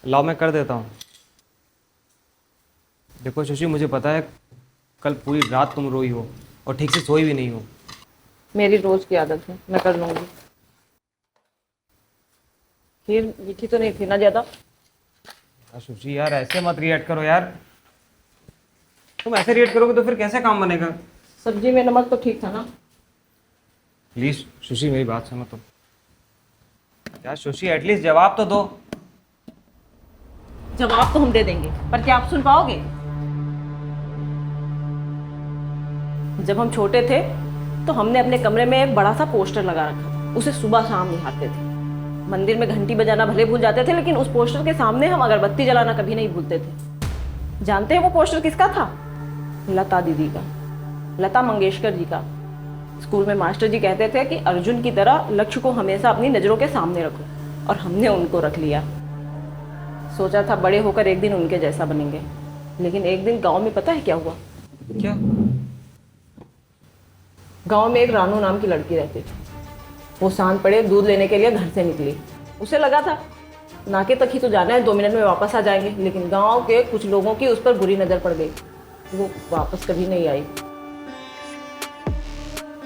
लाओ मैं कर देता हूँ। देखो शशि, मुझे पता है कल पूरी रात तुम रोई हो और ठीक से सोई भी नहीं हो। मेरी रोज की आदत है, मैं कर लूंगी। खीर मीठी तो नहीं थी ना ज्यादा? यार शशि यार, ऐसे मत रिएक्ट करो यार। तुम ऐसे रिएक्ट करोगे तो फिर कैसे काम बनेगा। सब्जी में नमक तो ठीक था ना? प्लीज शशि, मेरी बात सुनो तुम। यार शशि, एटलीस्ट जवाब तो दो। जवाब तो हम दे देंगे, पर क्या आप सुन पाओगे? जब हम छोटे थे तो हमने अपने कमरे में एक बड़ा सा पोस्टर लगा रखा था, उसे सुबह शाम निहारते थे। मंदिर में घंटी बजाना भले भूल जाते थे, लेकिन उस पोस्टर के सामने हम अगरबत्ती जलाना कभी नहीं भूलते थे। जानते हैं वो पोस्टर किसका था? लता दीदी का, लता मंगेशकर जी का। स्कूल में मास्टर जी कहते थे कि अर्जुन की तरह लक्ष्य को हमेशा अपनी नजरों के सामने रखो, और हमने उनको रख लिया। सोचा था बड़े होकर एक दिन उनके जैसा बनेंगे, लेकिन एक दिन गांव में पता है क्या हुआ? क्या? गांव में एक रानू नाम की लड़की रहती थी। वो सांझ पड़े दूध लेने के लिए घर से निकली। उसे लगा था नाके तक ही तो जाना है, 2 मिनट में वापस आ जाएंगे, लेकिन गांव के कुछ लोगों की उस पर बुरी नजर पड़ गई। वो वापस कभी नहीं आई।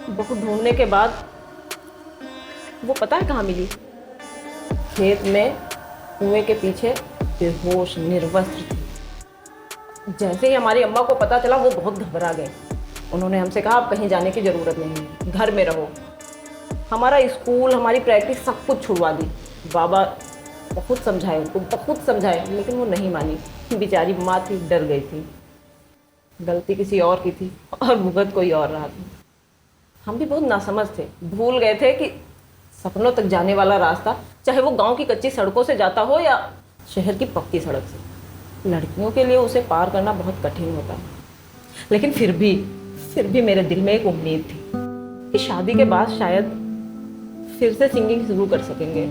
बहुत ढूंढने के बाद वो पता है कहाँ मिली? खेत में कुएं के पीछे बेहोश निर्वस्त्र थी। जैसे ही हमारी अम्मा को पता चला वो बहुत घबरा गए। उन्होंने हमसे कहा अब कहीं जाने की ज़रूरत नहीं है, घर में रहो। हमारा स्कूल, हमारी प्रैक्टिस सब कुछ छुड़वा दी। बाबा बहुत समझाए उनको, बहुत समझाए, लेकिन वो नहीं मानी। बेचारी माँ थी, डर गई थी। गलती किसी और की थी और भुगत कोई और रहा था। हम भी बहुत नासमझ थे, भूल गए थे कि सपनों तक जाने वाला रास्ता, चाहे वो गांव की कच्ची सड़कों से जाता हो या शहर की पक्की सड़क से, लड़कियों के लिए उसे पार करना बहुत कठिन होता है। लेकिन फिर भी मेरे दिल में एक उम्मीद थी कि शादी के बाद शायद फिर से सिंगिंग शुरू कर सकेंगे।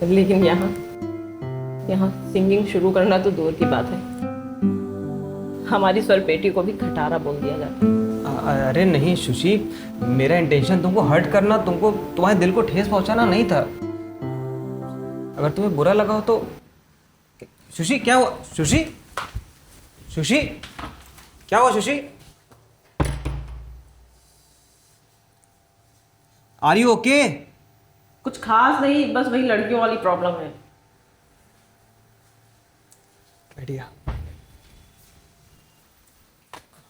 लेकिन यहाँ सिंगिंग शुरू करना तो दूर की बात है, हमारी स्वर पेटी को भी खटारा बोल दिया जाता है। अरे नहीं शशि, मेरा इंटेंशन तुमको हर्ट करना, तुमको तुम्हारे दिल को ठेस पहुंचाना नहीं था। अगर तुम्हें बुरा लगा हो तो। शशि क्या हुआ? शशि, शशि क्या हुआ? Shashi, are you okay? कुछ खास नहीं, बस वही लड़कियों वाली प्रॉब्लम है। बढ़िया।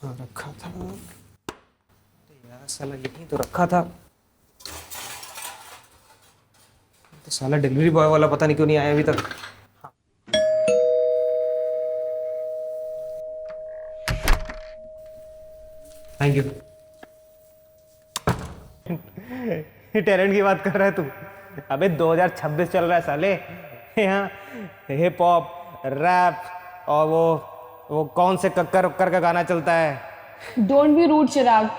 हाँ रखा था यार, साला यहीं तो रखा था। तो साला डिलीवरी बॉय वाला पता नहीं क्यों नहीं आया अभी तक। Thank you. टैलेंट की बात कर रहा है तू? अबे 2026 चल रहा है साले। यहाँ हिप हॉप, रैप और वो कौन से कक्कर उक्कर का गाना चलता है। Don't be rude, Chirag.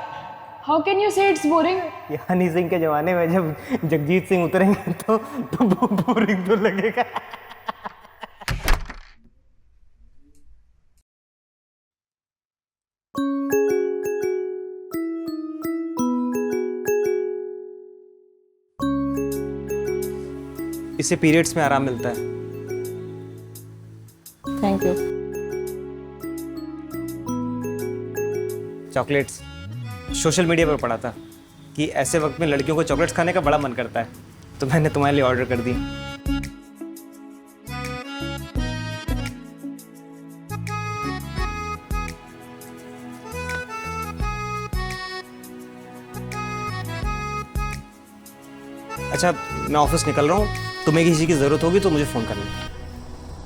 How can you say it's boring? ये हनी सिंह के जमाने में जब जगजीत सिंह उतरेंगे तो बोरिंग तो लगेगा। इससे पीरियड्स में आराम मिलता है। Thank you. Chocolates, social media पर पढ़ा था कि ऐसे वक्त में लड़कियों को चॉकलेट्स खाने का बड़ा मन करता है, तो मैंने तुम्हारे लिए ऑर्डर कर दी। अच्छा मैं ऑफिस निकल रहा हूँ, तुम्हें किसी की ज़रूरत होगी तो मुझे फ़ोन करना।